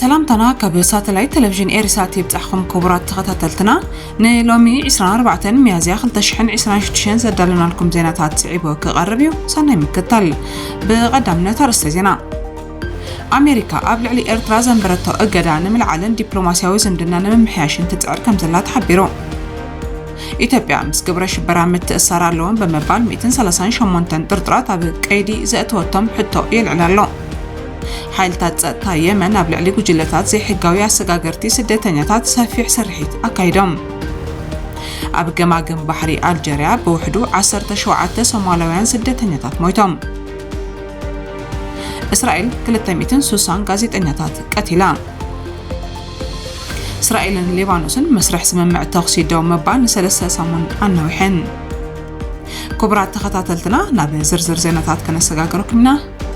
سلامتنا كب ساتلايت تلفزيون إيرسات يبتحكم كبرات تخطتلتنا نلومي 24 ميازيا 2026 زدلنا لكم زينات صعيبة كغربيو صنع مكتل بقدمنا ترست زينا أمريكا قبل علي إيرترا زنبرتو أجدان من العالم دبلوماسيوي زمدنا ممحياشن تتعر كم زلات حبيرو إثيوبيا مس قبر شبرا متأثر لهم بمبال 238 طرطرات عبد قيدي زأتوتم حتى يلعلالو حالتات ጸጥታ የመን ኣብ ልዕሊ ጉጅለታት ዘይሕጋዊ ኣሰጋገርቲ ስደተኛታት ሰፊሕ ስርሒት ኣካይዶም ኣብ ገማግም ባሕሪ ኣልጀርያ ብውሕዱ 17 ሶማልያውያን ስደተኛታት ሞይቶም እስራኤል 260 ጋዜጠኛታት ቀቲላ እስራኤልን ሊባኖስን መስርሕ ስምምዕ ተኹሲ ደው መባል ንሰለስተ ሰሙን ኣነውሕን ክቡራት ተኸታተልትና ናብ ዝርዝር ዜናታት ከነሰጋገረኩምና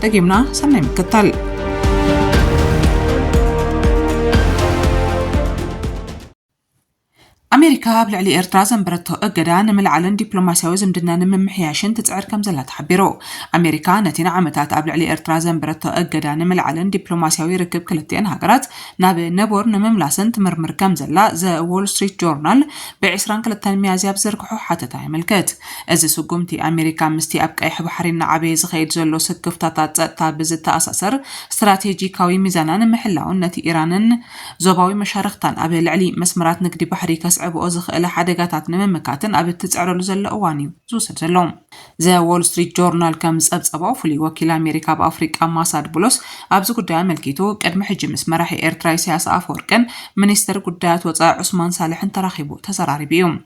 دقيمنا سنة مكتل أمريكا بلعلي إيرترا زنبرتو أجدان من العالم دبلوماسيوي زمدنا ممحياشن تتعر كم زلات حبيرو أمريكا نتينا عمتات بلعلي إيرترا زنبرتو أجدان من العالم دبلوماسيوي ركب كلتين هاجرات ناب نبور نمملاسن تمرمر كم زلا ذا وول ستريت جورنال بعشران كلتين ميازيا بزرقحو حتى تعملكت إذا سقمتي أمريكا مستي أبقى يحب حرين عبيز خيد زلو سكفتات تابزت أساسر استراتيجيكاوي ميزانان محلاون نتي إيرانن زوباوي مشارختان أبل علي مسمرات نقدي بحري عبو أزخ حدقاتات نممكاتن أبي تتعرض زل أواني زوسر زلهم ذا وول ستريت جورنال كمز أبصباو فلي وكيل أمريكا بأفريقيا ماساد بولوس أبزو قدام ملكيتو قد محجم اسمراحي إيرتراي سياس أفوركن منيستر قدات وطاع عثمان صالح تراخيبو تزراري بيوم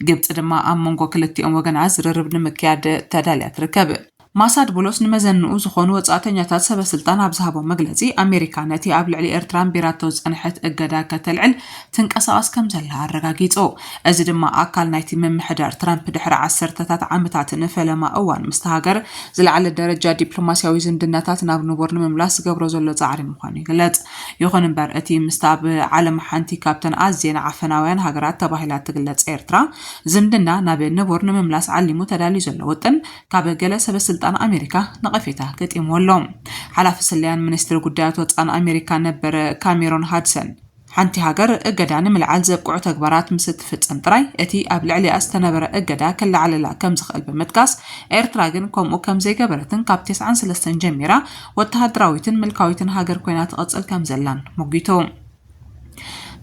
قبت دما أمونغو كلتي أموغن عزر ربن مكياد تداليات ركب ماساد بولوس نمزنو زخون وصاتنياتات سبسلطان ابزهابو مغلصي امريكا نتي اب لعلي ايرتران بيراتو صنحت اجدا كتلعل تنقساس كم زلا ارغاغيصو از دما اكل نايتي ممحدار ترامب دحر 10 عامታት نفلما اوان مستهاجر زلعل درجه دبلوماسيوي زمدناتات ناب نبور مملاس غبرو زلو صعري مخاني غلط يخون امبار اتي مستاب عالم حنتي كابتن ازين عفناوያን هاجرات تباهلات تغلص ايرترا زمدنا ناب نبور مملاس علمو تدالي زلو وطن كابغله سبسلطان أمريكا نقفيتها قطيم ولوم حلاف سليان منستر قدات وطان أمريكا نبر كاميرون هادسن حانتي هاجر اقدان من العالزب قعو تكبرات مست فتسن تراي اتي قبل علي استنبر اقدا كلا على كم زخل بمتكاس ايرتراغن كوم وكم زي قبرتن كاب 9 سلستن جميرة واتهادراويتن ملكاويتن هاجر كوينات غطسل كم زلان مقيتهم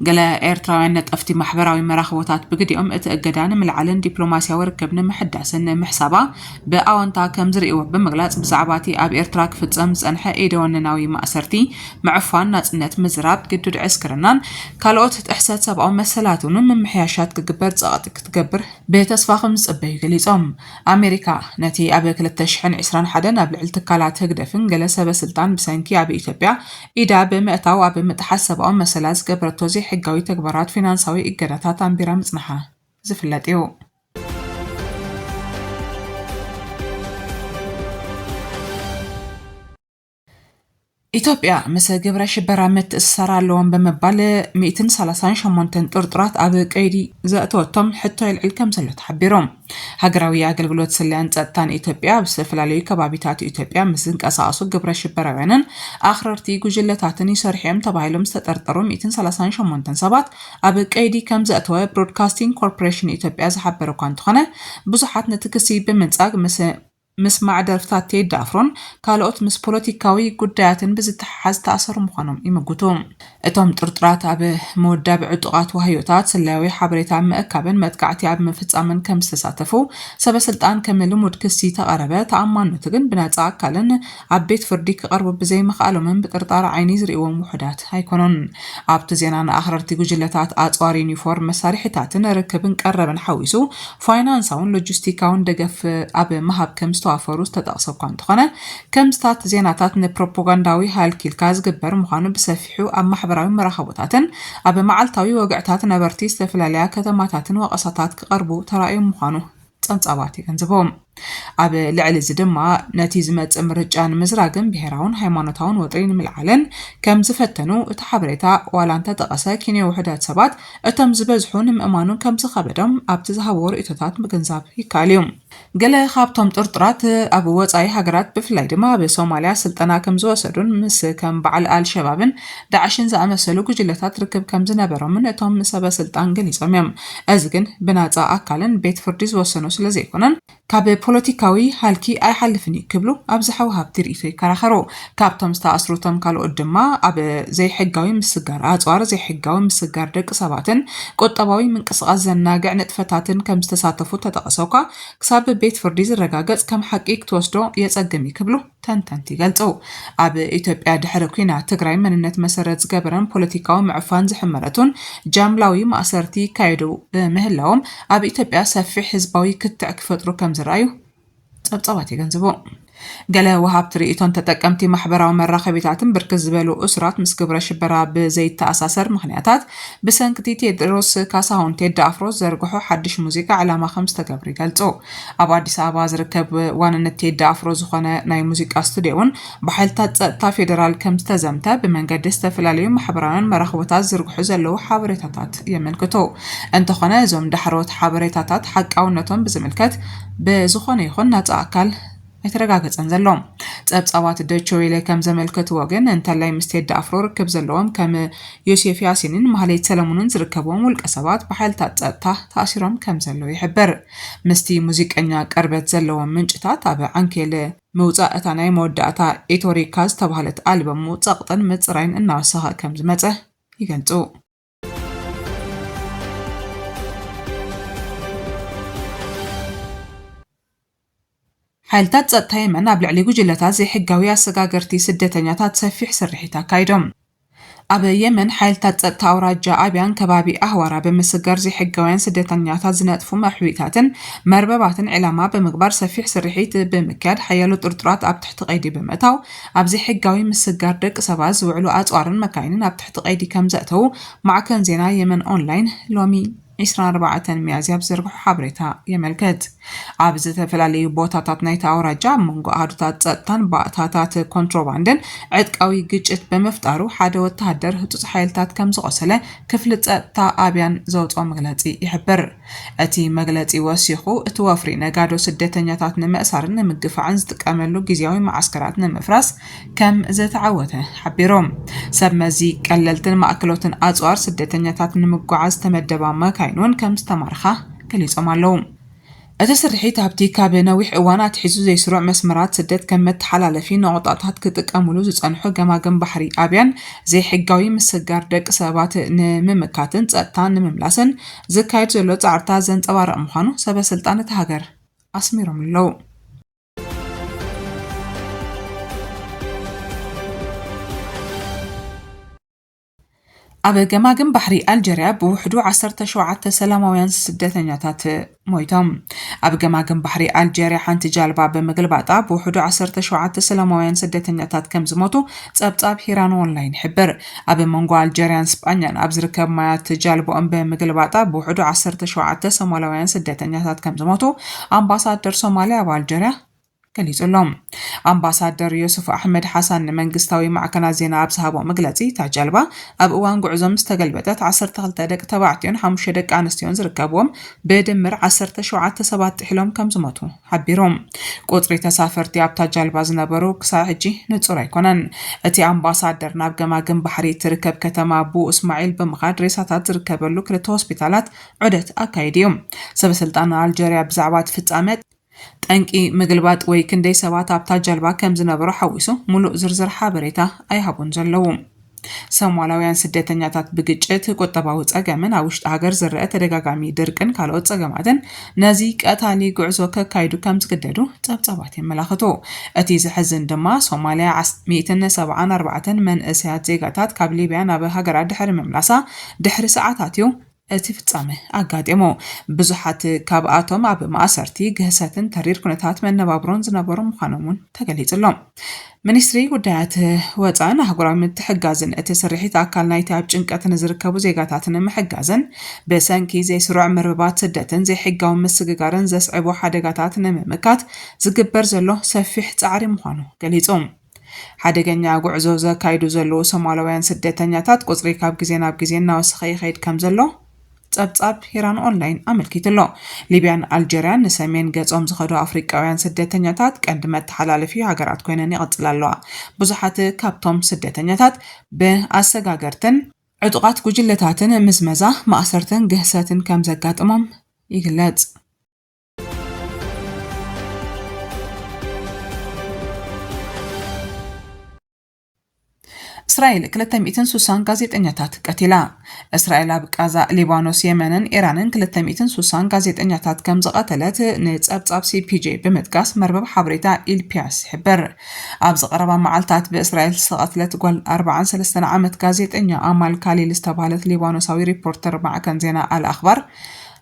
قال إيرتراوين نتأفتي محبراوي مراخبوتات بقديهم اتأجدان من العالم دبلوماسيا وركبنا محدثن محسابة بأوانتا كم زرقوا بمغلات بزعباتي أب إيرتراك فتزمز أنحى إيدوان ناوي مأسرتي معفان ناس نت مزراب قدود عسكرنان كالوت تحسات سبعو مسلاتون من محياشات كجبر زغاتك تجبر بتصفاخم زبي قليزهم أمريكا نتي أبي كلتشحن 20 حدن قبل التكالات هجدفن جلسة بسلطان بسانكي أبي إثيوبيا إذا بمئتاو أبي متحسب أو مسلاس قبر توزيع حقاوي تكبرات فينانساوي إجراتات عن بيرام مصنحة زفلاتيو إثيوبيا مسا قبر شبرا متأثر لهم بمبال 238 طرطرات أبي قيدي زأتوتم حتى العلكم زلت حبيرهم هاجراوي أقلقلوت سلان تاتان إثيوبيا بسفلالي كبابيتات إثيوبيا مسنك أساسو قبر شبرا وينن آخرتي جلتاتني سرحيم تبايلهم ستطرطرو 238 سبات أبي قيدي كم زأتوا برودكاستينج كوربوريشن إثيوبيا زحبرو كانت خانة بزحات نتكسي بمنصاق مسمع درفتات تيدافرون كالوت مس بوليتيكاوي قداتن بزتحاز تأثر مخانم إمقوتهم اتهم طرطرات عب مودة بعطقات وهيوتات سلاوي حبريتا مأكابن متقعتي عب مفتزامن كم استساتفو سبسلطان كملو مدكسي تقربة تعمان نتغن بناتعا كالن عبيت فرديك قرب بزي مخالو من بطرطار عيني زرقوم وحدات هايكونون عبت زينان آخرتي جلتات آتوار يونيفورم مسارحتاتن ركبن قربن حويسو فاينانساون لوجستيكاون دقف عب مهاب كم توافروس تتأصب كانت خانة كم ستات زيناتات نبروباغانداوي هالكيلكاز قبر مخانو بسفحو أم محبراوي مراخبوتاتن أبي معلتاوي وقعتات نبرتي استفلاليا كتماتاتن وقصاتات كقربو ترائي مخانو تنصاباتي كنزبهم أبي لعل زدما نتيزمت امرجان مزراقن بهراون هيمانتاون وطرين من العالن كم زفتنو اتحبريتا والانتا تقسا كيني وحدات سبات اتم زبزحون مأمانون كم زخبدهم أبتزهور اتتات مكنزاب يكاليوم ገለ ካብቶም ጥርጥራት ኣብ ወጻኢ ሃገራት ብፍላይ ድማ ብሶማልያ ስልጠና ከም ዝወሰዱን ምስ ከም በዓል አልሸባብን ዳዕሽን ዝኣመሰሉ ጉጅለታት ርክብ ከም ዝነበሮምን እቶም ሰበስልጣን ገሊፆም እዮም። እዚ ግን ብናፃ ኣካልን ቤት ፍርዲ ዝወሰኑ ስለ ዘይኮነን ካብ ፖለቲካዊ ሃልኪ ኣይሓልፍን ክብሉ ኣብ ዝሓወሃብ ትርኢቶ ይከራኸሩ። ካብቶም ዝተኣስሩቶም ካልኦት ድማ ኣብ ዘይሕጋዊ ምስጋር ኣፅዋር ዘይሕጋዊ ምስጋር ደቂ ሰባትን ቁጠባዊ ምንቅስቃስ ዘናግዕ ንጥፈታትን ከም ዝተሳተፉ ተጠቕሰውካ ክሳብ ቤት ፍርዲ ዝረጋገጽ ከም ሓቂ ክትወስዶ የጸግም ክብሉ ተንተንቲ ይገልጹ። ኣብ ኢትዮጵያ ድሕሪ ኩናት ትግራይ መንነት መሰረት ዝገበረን ፖለቲካዊ ምዕፋን ዝሕመረቱን ጃምላዊ ማእሰርቲ ካይዱ ምህላዎም ኣብ ኢትዮጵያ ሰፊሕ ህዝባዊ ክትዕ ክፈጥሩ ከም ዝረኣዩ ጸብጸባት ይገንዝቡ። ገለ ወሃብ ትርኢቶን ተጠቀምቲ ማሕበራዊ መራኸቢታትን ብርክት ዝበሉ እስራት ምስ ግብረ ሽበራ ብዘይተኣሳሰር ምክንያታት ብሰንኪ ቴድሮስ ካሳሁን ቴዲ ኣፍሮ ዘርግሖ ሓድሽ ሙዚቃ ዕላማ ከም ዝተገብሩ ይገልጹ። ኣብ አዲስ ኣበባ ዝርከብ ዋንነት ቴዲ ኣፍሮ ዝኾነ ናይ ሙዚቃ ስቱድዮን ብሓይልታት ጸጥታ ፌደራል ከም ዝተዘምተ ብመንገዲ ዝተፈላለዩ ማሕበራውያን መራኸቢታት ዝርግሑ ዘለዉ ሓበሬታታት የመልክቱ። እንተኾነ እዞም ዳሕሮት ሓበሬታታት ሓቃውነቶም ብዝምልከት ብዝኾነ ይኹን ናፃ ኣካል የተረጋገፀን ዘሎም ጸብጻባት ዶይቼ ቬለ ከም ዘመልከትዎ ግን እንተላይ ምስ ቴዲ ኣፍሮ ርክብ ዘለዎም ከም ዮሴፍ ያሲንን ማህሌት ሰለሞንን ዝርከብዎም ውልቀ ሰባት ብሓይልታት ጸጥታ ተኣሲሮም ከም ዘለው ይሕብር። ምስቲ ሙዚቀኛ ቀርበት ዘለዎም ምንጭታት ኣብ ዓንኬል ምውፃእ እታ ናይ መወዳእታ ኤቶሪካ ዝተባህለት ኣልበሙ ጸቕጥን ምፅራይን እናወሰኸ ከም ዝመፀ ይገልጹ። ሓይልታት ጸጥታ የመን ኣብ ልዕሊ ጉጅለታት ዘይሕጋዊ ኣሰጋገርቲ ስደተኛታት ሰፊሕ ስርሒት ኣካይዶም። ኣብ የመን ሓይልታት ጸጥታ ኣውራጃ ኣብያን ከባቢ ኣህዋራ ብምስጋር ዘይሕጋውያን ስደተኛታት ዝነጥፉ መሕዊታትን መርበባትን ዕላማ ብምግባር ሰፊሕ ስርሒት ብምክያድ ሓያሎ ጥርጥራት ኣብ ትሕቲ ቀይዲ ብምእታው ኣብ ዘይሕጋዊ ምስጋር ደቂ ሰባት ዝውዕሉ ኣጽዋርን መካይንን ኣብ ትሕቲ ቀይዲ ከም ዘእተው ማዕከን ዜና የመን ኦንላይን ሎሚ 24 ሚያዝያ ብዘርግሑ ሓበሬታ የመልከት። ኣብ ዝተፈላለዩ ቦታታት ናይቲ ኣውራጃ መንጎ ኣህዱታት ጸጥታን ባእታታት ኮንትሮባንድን ዕጥቃዊ ግጭት ብምፍጣሩ ሓደ ወተሃደር ህጡፅ ሓይልታት ከም ዝቆሰለ ክፍሊ ጸጥታ ኣብያን ዘውፅኦ መግለፂ ይሕብር። እቲ መግለፂ ወሲኹ እቲ ወፍሪ ነጋዶ ስደተኛታት ንምእሳርን ንምግፋዕን ዝጥቀመሉ ግዝያዊ ማዓስከራት ንምፍራስ ከም ዝተዓወተ ሓቢሮም። ሰብ መዚ ቀለልትን ማእከሎትን ኣጽዋር ስደተኛታት ንምጓዓዝ ተመደባ መካይኑን ከም ዝተማርኻ ገሊጾም ኣለው። እቲ ስርሒት ኣብቲ ካብ ነዊሕ እዋን ኣትሒዙ ዘይስሩዕ መስመራት ስደት ከም መተሓላለፊ ነቑጣታት ክጥቀምሉ ዝጸንሑ ገማገም ባሕሪ ኣብያን ዘይሕጋዊ ምስጋር ደቂ ሰባት ንምምካትን ጸጥታን ንምምላስን ዝካየድ ዘሎ ጻዕርታት ዘንጸባርቕ ምዃኑ ሰበስልጣን እቲ ሃገር ኣስሚሮም ኣለው። ኣብ ገማግም ባሕሪ ኣልጀርያ ብውሕዱ 17 ሰላማውያን ስደተኛታት ሞይቶም። ኣብ ገማግም ባሕሪ ኣልጀርያ ሓንቲ ጃልባ ብምግልባጣ ብውሕዱ 17 ሰላማውያን ስደተኛታት ከም ዝሞቱ ጸብጻብ ሂራን ኦንላይን ይሕብር። ኣብ መንጎ ኣልጀርያን ስጳኛን ኣብ ዝርከብ ማያት ጃልቦኦም ብምግልባጣ ብውሕዱ 17 ሶማልያውያን ስደተኛታት ከም ዝሞቱ ኣምባሳደር ሶማልያ ኣብ ኣልጀርያ ገሊጹሎም። ኣምባሳደር ዮሱፍ ኣሕመድ ሓሳን መንግስታዊ ማዕከናት ዜና ኣብ ዝሃቦ መግለጺ እታ ጃልባ ኣብ እዋን ጉዕዞም ዝተገልበጠት 12 ደቂ ተባዕትዮን 5 ደቂ ኣንስትዮን ዝርከብዎም ብድምር 17 ሰባት ጥሒሎም ከም ዝሞቱ ሓቢሮም። ቁጽሪ ተሳፈርቲ ኣብታ ጃልባ ዝነበሩ ክሳብ ሕጂ ንጹር ኣይኮነን። እቲ ኣምባሳደር ናብ ገማግም ባሕሪ ትርከብ ከተማ ቡ እስማዒል ብምኻድ ሬሳታት ዝርከበሉ ክልተ ሆስፒታላት ዑደት ኣካይድ እዮም። ሰበስልጣን ኣልጀርያ ብዛዕባ ፍጻመ ጠንቂ ምግልባጥ ወይ ክንደይ ሰባት ኣብታ ጃልባ ከም ዝነበሩ ሓዊሱ ሙሉእ ዝርዝር ሓበሬታ ኣይሃቡን ዘለዉ። ሶማልያውያን ስደተኛታት ብግጭት ቁጠባዊ ጸገምን ኣብ ውሽጢ ሃገር ዝረአ ተደጋጋሚ ድርቅን ካልኦት ጸገማትን ነዚ ቀታሊ ጉዕዞ ከካይዱ ከም ዝግደዱ ጸብጻባት የመላኽቱ። እቲ ዝሕዝን ድማ ሶማልያ 174 መንእሰያት ዜጋታት ካብ ሊብያ ናብ ሃገራ ድሕሪ ምምላሳ ድሕሪ ሰዓታት እዩ እቲ ፍጻመ ኣጋጢሞ። ብዙሓት ካብኣቶም ኣብ ማእሰርቲ ግህሰትን ተሪር ኩነታት መነባብሮን ዝነበሩ ምዃኖምን ተገሊጹሎም። ሚኒስትሪ ጉዳያት ወፃኢን ኣህጉራዊ ምትሕግጋዝን እቲ ስርሒት ኣካል ናይቲ ኣብ ጭንቀትን ዝርከቡ ዜጋታትን ምሕጋዝን ብሰንኪ ዘይስሩዕ መርበባት ስደትን ዘይሕጋዊ ምስግጋርን ዘስዕቦ ሓደጋታት ንምምካት ዝግበር ዘሎ ሰፊሕ ጻዕሪ ምዃኑ ገሊጾም። ሓደገኛ ጉዕዞ ዘካይዱ ዘለዉ ሶማልያውያን ስደተኛታት ቁጽሪ ካብ ግዜ ናብ ግዜ እናወሰኸ ይኸይድ ከም ዘሎ ጸብጻብ ኢራን ኦንላይን ኣመልኪትሎ ሊብያን ኣልጀርያን ንሰሜን ገጾም ዝኸዱ ኣፍሪቃውያን ስደተኛታት ቀንዲ መተሓላለፊ ሃገራት ኮይነን ይቕጽላ ኣለዋ ብዙሓት ካብቶም ስደተኛታት ብኣሰጋገርትን ዕጡቃት ጉጅለታትን ምዝመዛ ማእሰርትን ግህሰትን ከም ዘጋጥሞም ይግለጽ እስራኤል 260 ጋዜጠኛታት ቀቲላ እስራኤል ኣብ ጋዛ ሊባኖስ የመንን ኢራንን 260 ጋዜጠኛታት ከም ዝቐተለት ንጸብጻብ CPJ ብምጥቃስ መርበብ ሓበሬታ ኢልፒያስ ይሕብር ኣብ ዝቐረባ መዓልታት ብእስራኤል ዝተቐትለት ጓል 43 ዓመት ጋዜጠኛ ኣማል ካሊል ዝተባህለት ሊባኖሳዊ ሪፖርተር ማዕከን ዜና ኣልኣኽባር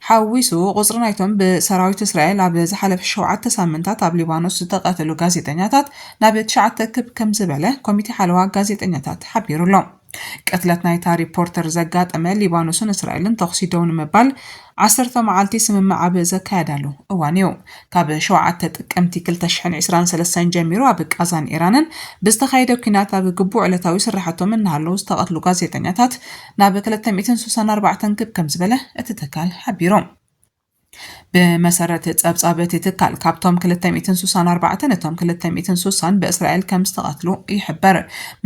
ሓዊሱ ቁጽሪ ናይቶም ብሰራዊት እስራኤል ኣብ ዝሓለፈ 7 ሳምንታት ኣብ ሊባኖስ ዝተቐተሉ ጋዜጠኛታት ናብ 9 ክብ ከም ዝበለ ኮሚቴ ሓለዋ ጋዜጠኛታት ሓቢሩሎ ቅትለት ናይታ ሪፖርተር ዘጋጠመ ሊባኖስን እስራኤልን ተኽሲ ደው ንምባል 10 መዓልቲ ስምምዕ ኣብ ዘካየዳሉ እዋን እዩ ካብ 7 ጥቅምቲ 2023 ጀሚሩ ኣብ ጋዛን ኢራንን ብዝተኻየደ ኩናት ኣብ ግቡዕ ዕለታዊ ስራሕቶም እናሃለዉ ዝተቐትሉ ጋዜጠኛታት ናብ 264 ክብ ከም ዝበለ እቲ ትካል ሓቢሮም بمسارات ጸብጻበት ትካል ካብቶም 264 ነቶም 260 በእስራኤል ከም ዝተቐትሉ ይሕበር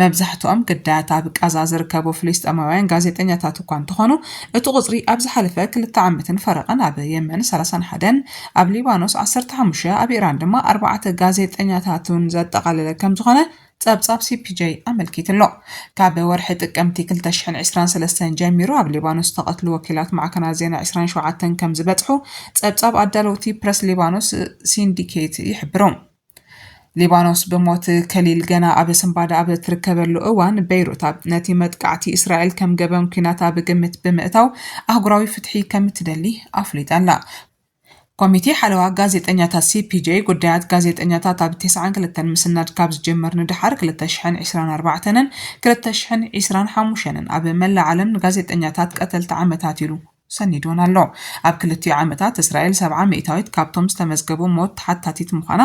መብዛሕትኦም ግዳያት ኣብ ጋዛ ዝርከቡ ፍልስጤማውያን ጋዜጠኛታት እኳ እንትኾኑ እቲ ቁጽሪ ኣብ ዝሓለፈ 2 ዓመትን ፈረቐን ኣብ የመን 31 ኣብ ሊባኖስ 15 ኣብ ኢራን ድማ 4 ጋዜጠኛታትን ዘጠቓለለ ከም ዝኾነ ጸብጻብ CPJ ኣመልኪትሎ ካብ ወርሒ ጥቅምቲ 2023 ጀሚሩ ኣብ ሊባኖስ ተቐትሉ ወኪላት ማዕከናት ዜና 27 ከም ዝበጽሑ ጸብጻብ ኣዳለውቲ ፕረስ ሊባኖስ ሲንዲኬት ይሕብሮም ሊባኖስ ብሞት ከሊል ገና ኣብ ስምባዳ ኣብ ትርከበሉ እዋን ቤይሩት ነቲ መጥቃዕቲ እስራኤል ከም ገበን ኩናት ኣብ ግምት ብምእታው ኣህጉራዊ ፍትሒ ከም ትደሊ ኣፍሊጣላ ኮሚቴ ሓለዋ ጋዜጠኛታት CPJ ጉዳያት ጋዜጠኛታት ኣብ 92 ምስናድ ካብ ዝጀመር ንድሓር 2024ን 2025ን ኣብ መላ ዓለም ጋዜጠኛታት ቀተልቲ ዓመታት ኢሉ ሰኒዶን ኣሎ ኣብ ክልቲኡ ዓመታት እስራኤል 70 ሚእታዊት ካብቶም ዝተመዝገቡ ሞት ተሓታቲት ምዃና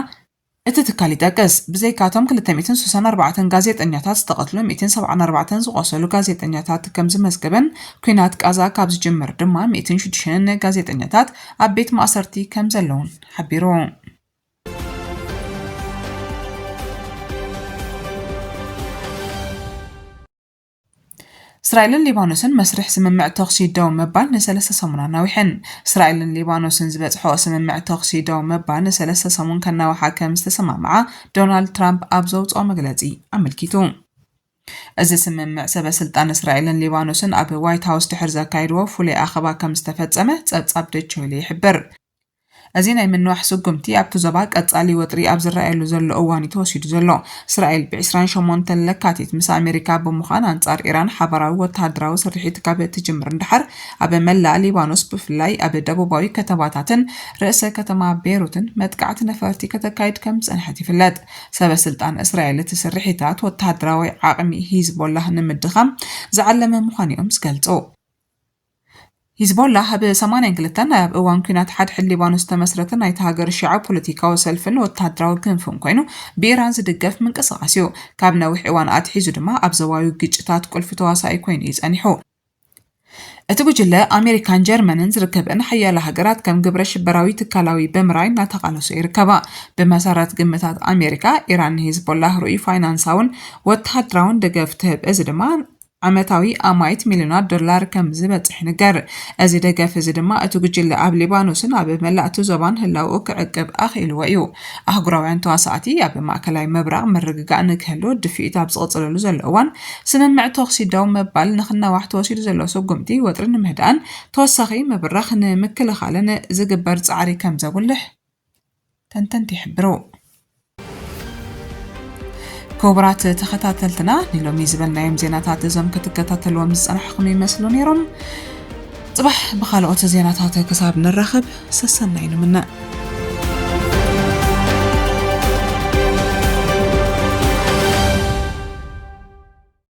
እቲ ትካል ይጠቅስ ብዘይካቶም 264 ጋዜጠኛታት ዝተቐትሉ 174 ዝቆሰሉ ጋዜጠኛታት ከም ዝመዝገበን ኩናት ጋዛ ካብ ዝጀመር ድማ 106 ጋዜጠኛታት ኣብ ቤት ማእሰርቲ ከም ዘለውን ሓቢሩ እስራኤልን ሊባኖስን መስርሕ ስምምዕ ተኽሲ ደው ምባል ንሰለስተ ሰሙን ናዊሕን እስራኤልን ሊባኖስን ዝበጽሖ ስምምዕ ተኽሲ ደው ምባል ንሰለስተ ሰሙን ከናውሓ ከም ዝተሰማምዓ ዶናልድ ትራምፕ ኣብ ዘውፅኦ መግለጺ ኣመልኪቱ እዚ ስምምዕ ሰበስልጣን እስራኤልን ሊባኖስን ኣብ ዋይት ሃውስ ድሕር ዘካይድዎ ፍሉይ ኣኸባ ከም ዝተፈጸመ ጸብጻብ ዶይቼ ቬለ ይሕብር እዚ ናይ ምንዋሕ ስጉምቲ ኣብቲ ዞባ ቀጻሊ ወጥሪ ኣብ ዝረኣየሉ ዘሎ እዋን ተወሲዱ ዘሎ እስራኤል ብ28 ለካቲት ምስ ኣሜሪካ ብምዃን አንጻር ኢራን ሓበራዊ ወተሃደራዊ ስርሒት ካብ ትጅምር እንድሕር ኣብ መላእ ሊባኖስ ብፍላይ ኣብ ደቡባዊ ከተማታትን ርእሰ ከተማ ቤይሩትን መጥቃዕቲ ነፈርቲ ከተካይድ ከም ጽንሐት ይፍለጥ ሰበስልጣን እስራኤል እቲ ስርሒታት ወተሃደራዊ ዓቕሚ ሂዝቦላህ ንምድኻም ዝዓለመ ምዃኖም ዝገልጹ ሂዝቦላ ኣብ 82 ኣብ እዋን ኩናት ሓድሕድ ሊባኖስ ተመስረተ ናይቲ ሃገር ሽዑ ፖለቲካዊ ሰልፍን ወተሃደራዊ ክንፍን ኮይኑ ብኢራን ዝድገፍ ምንቅስቓስ እዩ ካብ ነዊሕ እዋን ኣትሒዙ ድማ ኣብ ዞባዊ ግጭታት ቁልፊ ተዋሳኢ ኮይኑ ይጸኒሑ እቲ ጉጅለ ኣሜሪካን ጀርመንን ዝርከበን ሓያሎ ሃገራት ከም ግብረ ሽበራዊ ትካላዊ ብምራይ እናተቃለሱ ይርከባ ብመሰረት ግምታት ኣሜሪካ ኢራን ሂዝቦላ ሩኢ ፋይናንሳውን ወተሃደራውን ደገፍ ትህብ እዚ ድማ ዓመታዊ ኣማይት ሚሊዮናት ዶላር ከም ዝበጽሕ ነገር እዚ ደገፍ እዚ ድማ እቲ ጉጅለ ኣብ ሊባኖስን ኣብ መላእቲ ዞባን ህላው ክዕቅብ ኣኽኢልዎ እዩ ኣህጉራውያን ተዋሳእቲ ኣብ ማእከላይ ምብራቕ ምርግጋእ ንክህሉ ድፊኢት ኣብ ዝቕጽለሉ ዘሎ እዋን ስምምዕ ተኽሲ ደው ምባል ንኽነዋሕ ተወሲዱ ዘሎ ስጉምቲ ወጥሪ ንምህዳን ተወሳኺ ምብራኽ ንምክልኻልን ዝግበር ጻዕሪ ከም ዘጉልሕ ተንተንቲ ይሕብሩ كبرات تخطاتلتنا نلومي زبلنايم زيناتات زم كتكتاتلوم زنحكم يمثلوا نيرم صباح بخالقوت زيناتات كساب نرخب سسناينو منا